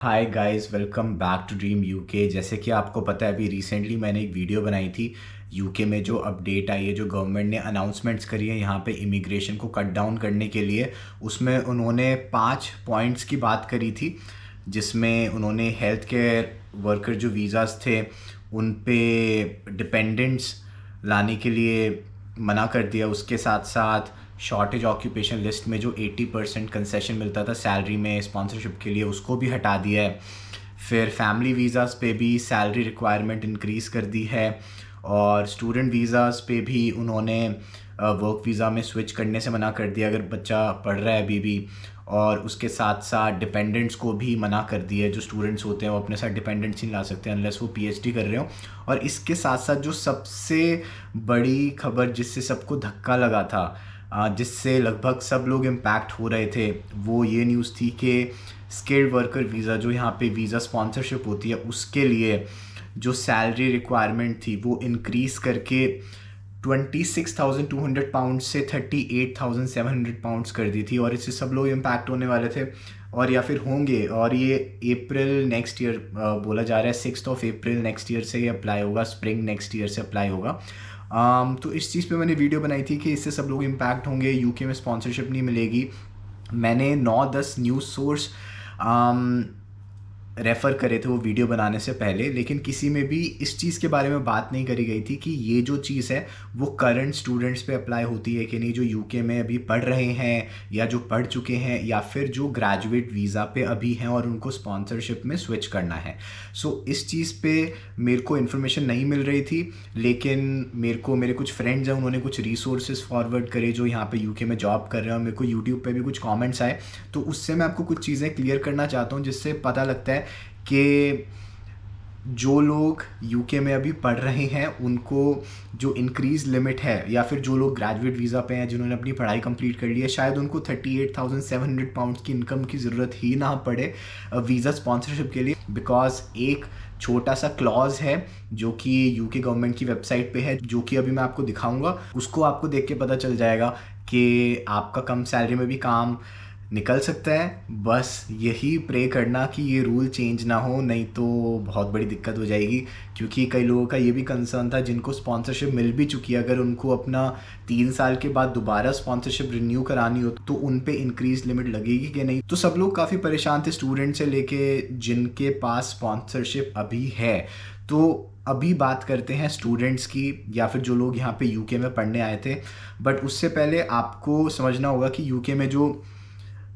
Hi guys, welcome back to dream UK. जैसे कि आपको पता है, अभी रिसेंटली मैंने एक वीडियो बनाई थी। यूके में जो अपडेट आई है, जो गवर्नमेंट ने अनाउंसमेंट्स करी है यहाँ पे इमिग्रेशन को कट डाउन करने के लिए, उसमें उन्होंने 5 पॉइंट्स की बात करी थी। जिसमें उन्होंने हेल्थ केयर वर्कर जो वीज़ाज़ थे उन पे डिपेंडेंट्स लाने के लिए मना कर दिया। उसके साथ साथ शॉर्टेज ऑक्यूपेशन लिस्ट में जो 80% कंसेशन मिलता था सैलरी में स्पॉन्सरशिप के लिए, उसको भी हटा दिया है। फिर फैमिली वीज़ाज़ पे भी सैलरी रिक्वायरमेंट इंक्रीज़ कर दी है। और स्टूडेंट वीज़ाज़ पे भी उन्होंने वर्क वीज़ा में स्विच करने से मना कर दिया अगर बच्चा पढ़ रहा है अभी भी। और उसके साथ साथ डिपेंडेंट्स को भी मना कर दिया है। जो स्टूडेंट्स होते हैं वो अपने साथ डिपेंडेंट्स नहीं ला सकते अनलेस वो पीएचडी कर रहे हो। और इसके साथ साथ जो सबसे बड़ी खबर जिससे सबको धक्का लगा था, जिससे लगभग सब लोग इम्पैक्ट हो रहे थे, वो ये न्यूज़ थी कि स्किल्ड वर्कर वीज़ा, जो यहाँ पे वीज़ा स्पॉन्सरशिप होती है, उसके लिए जो सैलरी रिक्वायरमेंट थी वो इंक्रीज़ करके 26,200 पाउंड से 38,700 पाउंड्स कर दी थी। और इससे सब लोग इम्पैक्ट होने वाले थे और या फिर होंगे। और ये अप्रैल नेक्स्ट ईयर बोला जा रहा है, 6 अप्रैल नेक्स्ट ईयर से ये अप्लाई होगा, स्प्रिंग नेक्स्ट ईयर से अप्लाई होगा। तो इस चीज़ पे मैंने वीडियो बनाई थी कि इससे सब लोग इम्पैक्ट होंगे, यूके में स्पॉन्सरशिप नहीं मिलेगी। मैंने 9-10 न्यूज़ सोर्स रेफ़र करे थे वो वीडियो बनाने से पहले, लेकिन किसी में भी इस चीज़ के बारे में बात नहीं करी गई थी कि ये जो चीज़ है वो करंट स्टूडेंट्स पे अप्लाई होती है कि नहीं, जो यूके में अभी पढ़ रहे हैं या जो पढ़ चुके हैं या फिर जो ग्रेजुएट वीज़ा पे अभी हैं और उनको स्पॉन्सरशिप में स्विच करना है। सो इस चीज़ पे मेरे को इन्फॉर्मेशन नहीं मिल रही थी, लेकिन मेरे कुछ फ्रेंड्स हैं, उन्होंने कुछ रिसोर्सेज फॉरवर्ड करे जो यहाँ पे यूके में जॉब कर रहे हैं, और मेरे को यूट्यूब पे भी कुछ कमेंट्स आए। तो उससे मैं आपको कुछ चीज़ें क्लियर करना चाहता हूँ, जिससे पता लगता है कि जो लोग यूके में अभी पढ़ रहे हैं उनको जो इंक्रीज लिमिट है, या फिर जो लोग ग्रेजुएट वीज़ा पे हैं जिन्होंने अपनी पढ़ाई कंप्लीट कर ली है, शायद उनको 38,700 पाउंड्स की इनकम की ज़रूरत ही ना पड़े वीज़ा स्पॉन्सरशिप के लिए। बिकॉज एक छोटा सा क्लॉज है जो कि यूके गवर्नमेंट की वेबसाइट पे है, जो कि अभी मैं आपको दिखाऊंगा। उसको आपको देख के पता चल जाएगा कि आपका कम सैलरी में भी काम निकल सकता है। बस यही प्रे करना कि ये रूल चेंज ना हो, नहीं तो बहुत बड़ी दिक्कत हो जाएगी। क्योंकि कई लोगों का ये भी कंसर्न था जिनको स्पॉन्सरशिप मिल भी चुकी है, अगर उनको अपना 3 साल के बाद दोबारा स्पॉन्सरशिप रिन्यू करानी हो तो उन पे इंक्रीज लिमिट लगेगी कि नहीं। तो सब लोग काफ़ी परेशान थे, स्टूडेंट से लेके जिनके पास स्पॉन्सरशिप अभी है। तो अभी बात करते हैं स्टूडेंट्स की, या फिर जो लोग यहाँ पे यूके में पढ़ने आए थे। बट उससे पहले आपको समझना होगा कि यूके में जो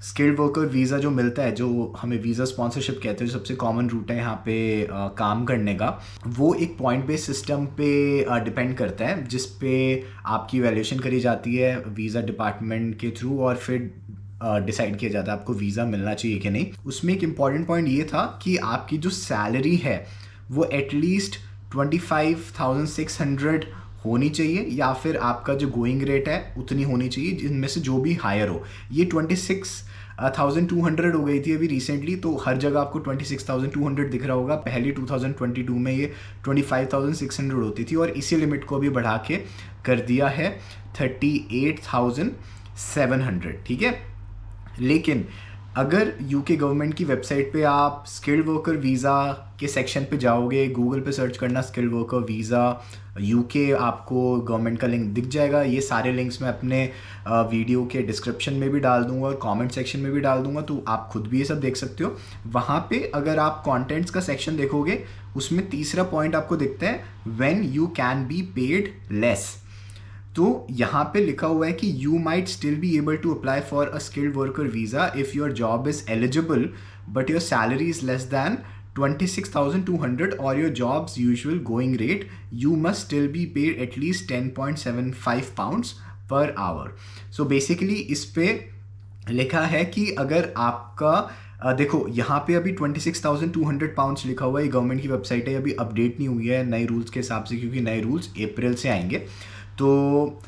स्किल्ड वर्कर वीज़ा जो मिलता है, जो हमें वीज़ा स्पॉन्सरशिप कहते हैं, जो सबसे कॉमन रूट है यहाँ पे काम करने का, वो एक पॉइंट बेस्ड सिस्टम पे डिपेंड करता है, जिस पे आपकी वैल्यूएशन करी जाती है वीज़ा डिपार्टमेंट के थ्रू, और फिर डिसाइड किया जाता है आपको वीज़ा मिलना चाहिए कि नहीं। उसमें एक इम्पॉर्टेंट पॉइंट ये था कि आपकी जो सैलरी है वो एटलीस्ट 25,600 होनी चाहिए, या फिर आपका जो गोइंग रेट है उतनी होनी चाहिए, जिनमें से जो भी हायर हो। ये 26,200 हो गई थी अभी रिसेंटली, तो हर जगह आपको 26,200 दिख रहा होगा। पहले 2022 में ये 25,600 होती थी, और इसी लिमिट को भी बढ़ा के कर दिया है 38,700। ठीक है, लेकिन अगर यूके गवर्नमेंट की वेबसाइट पे आप स्किल्ड वर्कर वीज़ा के सेक्शन पे जाओगे, गूगल पे सर्च करना स्किल्ड वर्कर वीज़ा यूके, आपको गवर्नमेंट का लिंक दिख जाएगा। ये सारे लिंक्स मैं अपने वीडियो के डिस्क्रिप्शन में भी डाल दूंगा और कमेंट सेक्शन में भी डाल दूंगा, तो आप खुद भी ये सब देख सकते हो। वहाँ पे अगर आप कंटेंट्स का सेक्शन देखोगे, उसमें तीसरा पॉइंट आपको दिखता है, when you can be paid less. तो यहाँ पे लिखा हुआ है कि you might still be able to apply for a skilled worker visa if your job is eligible but your salary is less than 26,200 और your jobs usual going rate, you must still be paid at least 10.75 pounds per hour. So basically इस पे लिखा है कि अगर आपका देखो यहाँ पे अभी 26,200 पाउंड्स लिखा हुआ है, गवर्नमेंट की वेबसाइट है, अभी अपडेट नहीं हुई है नए रूल्स के हिसाब से, क्योंकि नए रूल्स अप्रैल से आएंगे। तो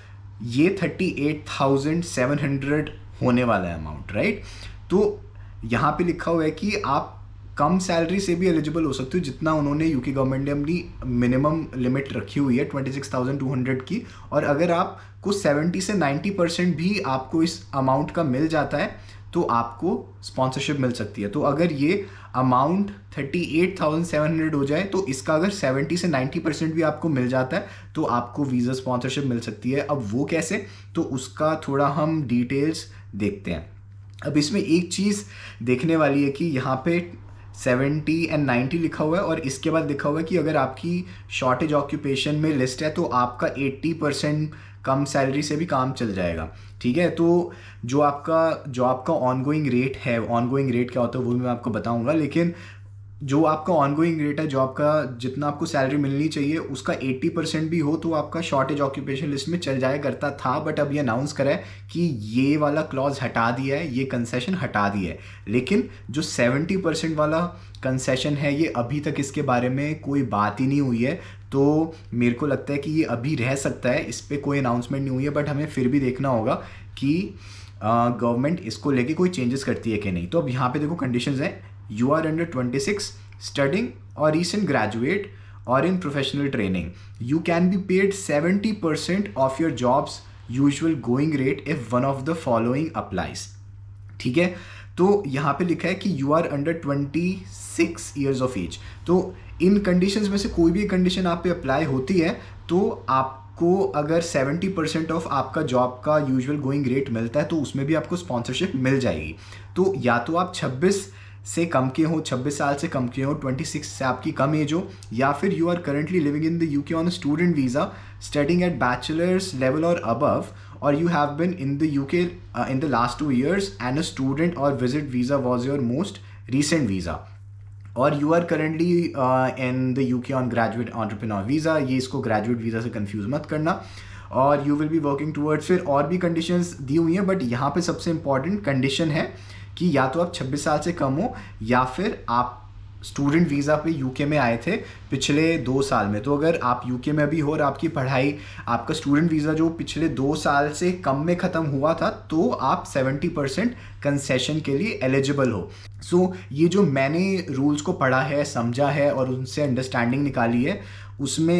ये 38,700 होने वाला है अमाउंट, राइट। तो यहाँ पे लिखा हुआ है कि आप कम सैलरी से भी एलिजिबल हो सकते हो, जितना उन्होंने यूके गवर्नमेंट ने अपनी मिनिमम लिमिट रखी हुई है 26,200 की। और अगर आपको 70 से 90% भी आपको इस अमाउंट का मिल जाता है तो आपको स्पॉन्सरशिप मिल सकती है। तो अगर ये अमाउंट 38,700 हो जाए तो इसका अगर 70 से 90% भी आपको मिल जाता है तो आपको वीज़ा स्पॉन्सरशिप मिल सकती है। अब वो कैसे, तो उसका थोड़ा हम डिटेल्स देखते हैं। अब इसमें एक चीज़ देखने वाली है कि यहाँ पे 70 एंड 90 लिखा हुआ है और इसके बाद लिखा हुआ है कि अगर आपकी शॉर्टेज ऑक्यूपेशन में लिस्ट है तो आपका 80% कम सैलरी से भी काम चल जाएगा। ठीक है, तो जो आपका ऑनगोइंग रेट है, ऑनगोइंग रेट क्या होता है वो भी मैं आपको बताऊंगा, लेकिन जो आपका ऑनगोइंग रेट है, जो आपका जितना आपको सैलरी मिलनी चाहिए उसका 80% भी हो तो आपका शॉर्टेज ऑक्यूपेशन लिस्ट में चल जाया करता था। बट अब ये अनाउंस करा है कि ये वाला क्लॉज हटा दिया है, ये कंसेशन हटा दिया है। लेकिन जो 70% वाला कंसेशन है ये अभी तक इसके बारे में कोई बात ही नहीं हुई है, तो मेरे को लगता है कि ये अभी रह सकता है, इस पर कोई अनाउंसमेंट नहीं हुई है। बट हमें फिर भी देखना होगा कि गवर्नमेंट इसको लेके कोई चेंजेस करती है कि नहीं। तो अब यहाँ पे देखो कंडीशंस हैं, you are under 26, studying or recent graduate or in professional training. You can be paid 70% of your job's usual going rate if one of the following applies. ठीक है, तो यहाँ पे लिखा है कि you are under 26 years of age. तो इन conditions में से कोई भी कंडीशन आप पे अप्लाई होती है तो आपको अगर 70% ऑफ आपका जॉब का यूजुअल गोइंग रेट मिलता है तो उसमें भी आपको स्पॉन्सरशिप मिल जाएगी। तो या तो आप 26 से कम के हो, 26 साल से कम के हो, 26 से आपकी कम एज हो, या फिर you are currently living in the UK on a student visa studying at bachelors level और अबव, और you have been in the UK in the last 2 years and a student or visit visa was your most recent visa, और you are currently in the UK on graduate entrepreneur visa। ये इसको graduate visa से confuse मत करना। और you will be working towards, फिर और भी conditions दी हुई हैं, बट यहाँ पे सबसे important condition है कि या तो आप 26 साल से कम हो या फिर आप स्टूडेंट वीज़ा पे यूके में आए थे पिछले 2 साल में। तो अगर आप यूके में अभी हो और आपकी पढ़ाई, आपका स्टूडेंट वीज़ा जो पिछले 2 साल से कम में ख़त्म हुआ था तो आप 70% कंसेशन के लिए एलिजिबल हो। सो ये जो मैंने रूल्स को पढ़ा है, समझा है और उनसे अंडरस्टैंडिंग निकाली है, उसमें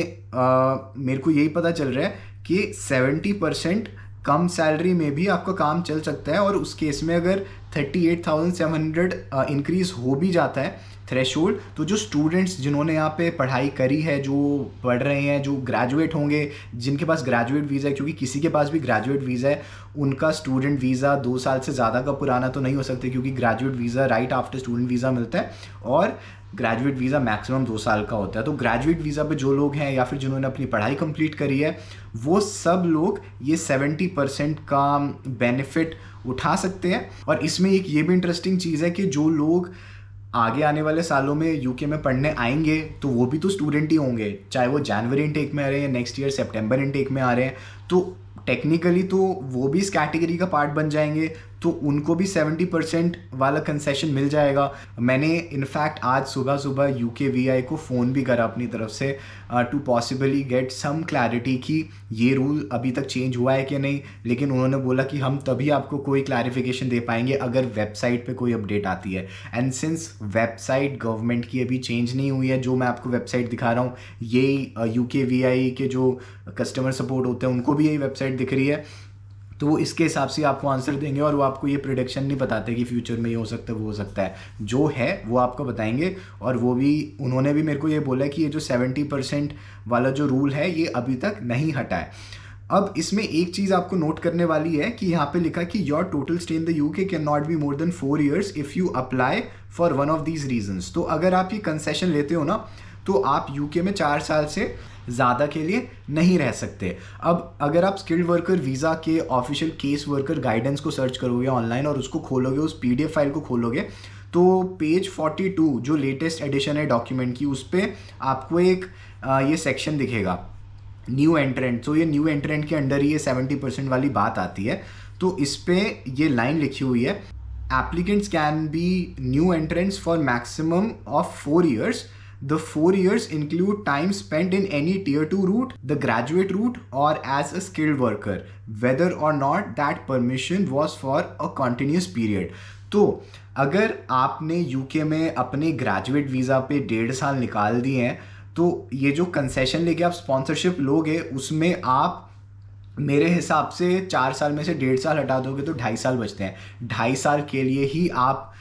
मेरे को यही पता चल रहा है कि 70% कम सैलरी में भी आपका काम चल सकता है। और उस केस में अगर 38,700 इंक्रीज़ हो भी जाता है थ्रेशोल्ड, तो जो स्टूडेंट्स जिन्होंने यहाँ पे पढ़ाई करी है, जो पढ़ रहे हैं, जो ग्रेजुएट होंगे, जिनके पास ग्रेजुएट वीज़ा है, क्योंकि किसी के पास भी ग्रेजुएट वीज़ा है, उनका स्टूडेंट वीज़ा 2 साल से ज़्यादा का पुराना तो नहीं हो सकता, क्योंकि graduate visa right after student visa मिलता है और ग्रेजुएट वीज़ा मैक्सिमम 2 साल का होता है। तो ग्रेजुएट वीज़ा पे जो लोग हैं या फिर जिन्होंने अपनी पढ़ाई कंप्लीट करी है, वो सब लोग ये 70% का बेनिफिट उठा सकते हैं। और इसमें एक ये भी इंटरेस्टिंग चीज़ है कि जो लोग आगे आने वाले सालों में यूके में पढ़ने आएंगे तो वो भी तो स्टूडेंट ही होंगे, चाहे वो जनवरी इनटेक में आ रहे हैं, नेक्स्ट ईयर सितंबर इनटेक में आ रहे हैं, तो टेक्निकली तो वो भी इस कैटेगरी का पार्ट बन जाएंगे, तो उनको भी 70% वाला कंसेशन मिल जाएगा। मैंने इनफैक्ट आज सुबह UKVI को फ़ोन भी करा अपनी तरफ से to possibly get some clarity कि ये रूल अभी तक चेंज हुआ है कि नहीं, लेकिन उन्होंने बोला कि हम तभी आपको कोई क्लैरिफिकेशन दे पाएंगे अगर वेबसाइट पे कोई अपडेट आती है। एंड सिंस वेबसाइट गवर्नमेंट की अभी चेंज नहीं हुई है, जो मैं आपको वेबसाइट दिखा रहा हूँ ये UKVI के जो कस्टमर सपोर्ट होते हैं उनको भी यही वेबसाइट दिख रही है, तो वो इसके हिसाब से आपको आंसर देंगे और वो आपको ये प्रेडिक्शन नहीं बताते कि फ्यूचर में ये हो सकता है वो हो सकता है, जो है वो आपको बताएंगे। और वो भी उन्होंने भी मेरे को ये बोला कि ये जो 70% वाला जो रूल है ये अभी तक नहीं हटा है। अब इसमें एक चीज़ आपको नोट करने वाली है कि यहाँ पे लिखा कि your total stay in the UK can not be more than 4 years if you apply for one of these reasons. तो अगर आप ये कंसेशन लेते हो ना तो आप यूके में 4 साल से ज़्यादा के लिए नहीं रह सकते। अब अगर आप स्किल्ड वर्कर वीज़ा के ऑफिशियल केस वर्कर गाइडेंस को सर्च करोगे ऑनलाइन और उसको खोलोगे, उस PDF फाइल को खोलोगे, तो पेज 42 जो लेटेस्ट एडिशन है डॉक्यूमेंट की, उस पर आपको एक ये सेक्शन दिखेगा न्यू एंट्रेंट। तो ये न्यू एंट्रेंट के अंडर ही ये 70% वाली बात आती है। तो इस पर ये लाइन लिखी हुई है, applicants can be new entrants for maximum of 4 years। The 4 years include time spent in any tier 2 route, the graduate route, or as a skilled worker, whether or not that permission was for a continuous period। तो अगर आपने UK में अपने graduate visa पे 1.5 साल निकाल दिए हैं तो ये जो कंसेशन लेके आप स्पॉन्सरशिप लोगे उसमें आप मेरे हिसाब से 4 साल में से 1.5 साल हटा दोगे तो 2.5 साल बचते हैं। 2.5 साल के लिए ही आप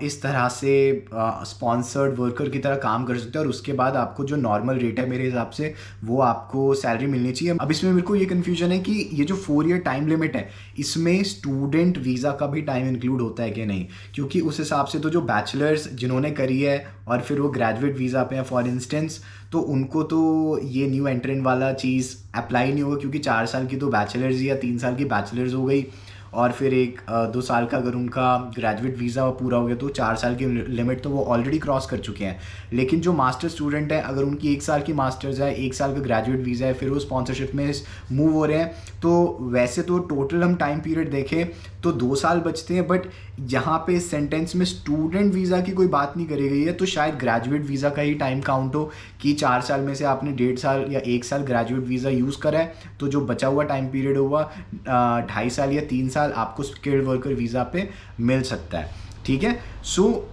इस तरह से स्पॉन्सर्ड वर्कर की तरह काम कर सकते हो, और उसके बाद आपको जो नॉर्मल रेट है मेरे हिसाब से वो आपको सैलरी मिलनी चाहिए। अब इसमें मेरे को ये कन्फ्यूजन है कि ये जो 4 ईयर टाइम लिमिट है, इसमें स्टूडेंट वीज़ा का भी टाइम इंक्लूड होता है कि नहीं, क्योंकि उस हिसाब से तो जो बैचलर्स जिन्होंने करी है और फिर वो ग्रेजुएट वीज़ा पे हैं फॉर इंस्टेंस, तो उनको तो ये न्यू एंट्रेंट वाला चीज़ अप्लाई नहीं होगा, क्योंकि 4 साल की तो बैचलर्स या 3 साल की बैचलर्स हो गई, और फिर 1-2 साल का अगर उनका ग्रेजुएट वीज़ा पूरा हो गया तो 4 साल की लिमिट तो वो ऑलरेडी क्रॉस कर चुके हैं। लेकिन जो मास्टर स्टूडेंट है, अगर उनकी 1 साल की मास्टर्स है, 1 साल का ग्रेजुएट वीज़ा है, फिर वो स्पॉन्सरशिप में मूव हो रहे हैं, तो वैसे तो टोटल हम टाइम पीरियड देखें तो 2 साल बचते हैं, बट यहाँ पे इस सेंटेंस में स्टूडेंट वीज़ा की कोई बात नहीं करी गई है, तो शायद ग्रेजुएट वीज़ा का ही टाइम काउंट हो कि 4 साल में से आपने 1.5 साल या 1 साल ग्रेजुएट वीज़ा यूज़ करा है, तो जो बचा हुआ टाइम पीरियड हुआ 2.5 साल या 3 साल आपको स्किल्ड वर्कर वीज़ा पे मिल सकता है। ठीक है, सो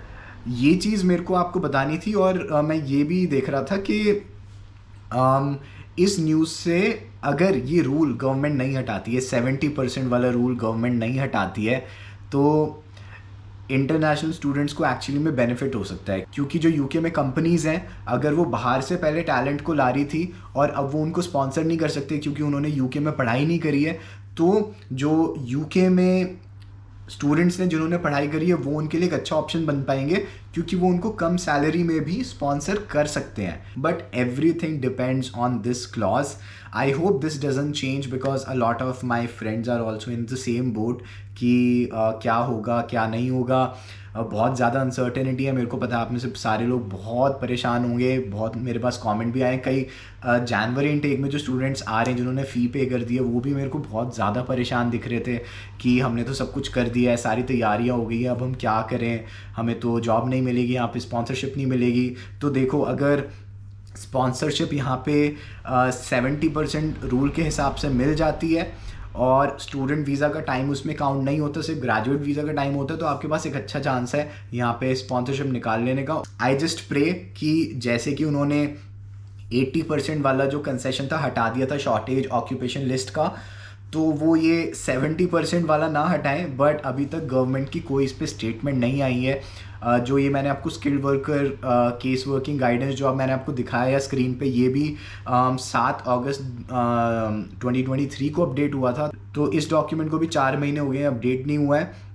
ये चीज़ मेरे को आपको बतानी थी। और मैं ये भी देख रहा था कि इस न्यूज़ से अगर ये रूल गवर्नमेंट नहीं हटाती है, 70% वाला रूल गवर्नमेंट नहीं हटाती है, तो इंटरनेशनल स्टूडेंट्स को एक्चुअली में बेनिफिट हो सकता है, क्योंकि जो यूके में कंपनीज़ हैं, अगर वो बाहर से पहले टैलेंट को ला रही थी और अब वो उनको स्पॉन्सर नहीं कर सकते क्योंकि उन्होंने यूके में पढ़ाई नहीं करी है, तो जो यूके में स्टूडेंट्स ने जिन्होंने पढ़ाई करी है वो उनके लिए एक अच्छा ऑप्शन बन पाएंगे, क्योंकि वो उनको कम सैलरी में भी स्पॉन्सर कर सकते हैं। But everything depends on this clause. I hope this doesn't change, because a lot of my friends are also in the same boat कि क्या होगा क्या नहीं होगा। बहुत ज़्यादा अनसर्टेनिटी है, मेरे को पता है आप में से सारे लोग बहुत परेशान होंगे। बहुत मेरे पास कमेंट भी आए, कई जनवरी इनटेक में जो स्टूडेंट्स आ रहे हैं जिन्होंने फ़ी पे कर दी है, वो भी मेरे को बहुत ज़्यादा परेशान दिख रहे थे कि हमने तो सब कुछ कर दिया है, सारी तैयारियां हो गई हैं, अब हम क्या करें, हमें तो जॉब नहीं मिलेगी, यहाँ पे स्पॉन्सरशिप नहीं मिलेगी। तो देखो, अगर स्पॉन्सरशिप यहाँ पे 70% रूल के हिसाब से मिल जाती है और स्टूडेंट वीज़ा का टाइम उसमें काउंट नहीं होता, सिर्फ ग्रेजुएट वीज़ा का टाइम होता है, तो आपके पास एक अच्छा चांस है यहाँ पे स्पॉन्सरशिप निकाल लेने का। आई जस्ट प्रे कि जैसे कि उन्होंने 80% वाला जो कंसेशन था हटा दिया था शॉर्टेज ऑक्यूपेशन लिस्ट का, तो वो ये 70% वाला ना हटाएं। बट अभी तक गवर्नमेंट की कोई इस पर स्टेटमेंट नहीं आई है। जो ये मैंने आपको skilled worker case working guidance जो अब मैंने आपको दिखाया है स्क्रीन पे, ये भी 7 अगस्त 2023 को अपडेट हुआ था। तो इस डॉक्यूमेंट को भी 4 महीने हो गए हैं, अपडेट नहीं हुआ है।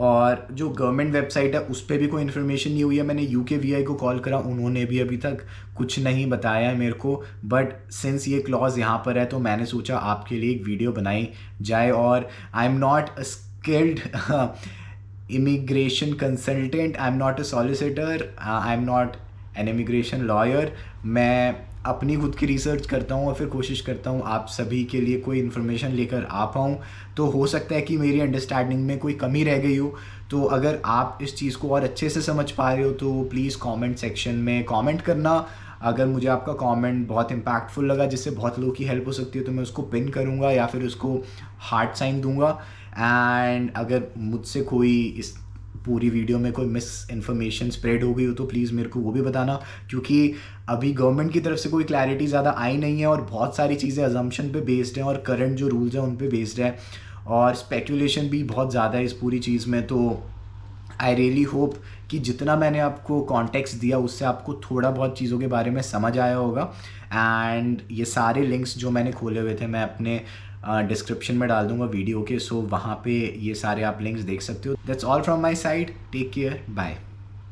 और जो गवर्नमेंट वेबसाइट है उस पर भी कोई इन्फॉर्मेशन नहीं हुई है। मैंने यूके को कॉल करा, उन्होंने भी अभी तक कुछ नहीं बताया है मेरे को। बट सिंस ये क्लॉज यहाँ पर है तो मैंने सोचा आपके लिए एक वीडियो बनाई जाए। और I am not skilled immigration consultant, I am not a solicitor, I am not an immigration lawyer. मैं अपनी खुद की रिसर्च करता हूँ और फिर कोशिश करता हूँ आप सभी के लिए कोई इन्फॉर्मेशन लेकर आ पाऊँ। तो हो सकता है कि मेरी अंडरस्टैंडिंग में कोई कमी रह गई हो। तो अगर आप इस चीज़ को और अच्छे से समझ पा रहे हो तो प्लीज़ कमेंट सेक्शन में कमेंट करना। अगर मुझे आपका कमेंट बहुत इम्पैक्टफुल लगा, जिससे बहुत लोगों की हेल्प हो सकती है, तो मैं उसको पिन करूँगा या फिर उसको हार्ट साइन दूँगा। एंड अगर मुझसे कोई इस पूरी वीडियो में कोई मिस इन्फॉर्मेशन स्प्रेड हो गई हो तो प्लीज़ मेरे को वो भी बताना, क्योंकि अभी गवर्नमेंट की तरफ से कोई क्लैरिटी ज़्यादा आई नहीं है और बहुत सारी चीज़ें अजम्पशन पे बेस्ड हैं और करंट जो रूल्स हैं उन पे बेस्ड है और स्पेकुलेशन भी बहुत ज़्यादा है इस पूरी चीज़ में। तो आई रियली होप कि जितना मैंने आपको कॉन्टेक्स्ट दिया उससे आपको थोड़ा बहुत चीज़ों के बारे में समझ आया होगा। एंड ये सारे लिंक्स जो मैंने खोले हुए थे मैं अपने डिस्क्रिप्शन में डाल दूंगा वीडियो के, सो वहाँ पे ये सारे आप लिंक्स देख सकते हो। That's all from my side, take care, bye.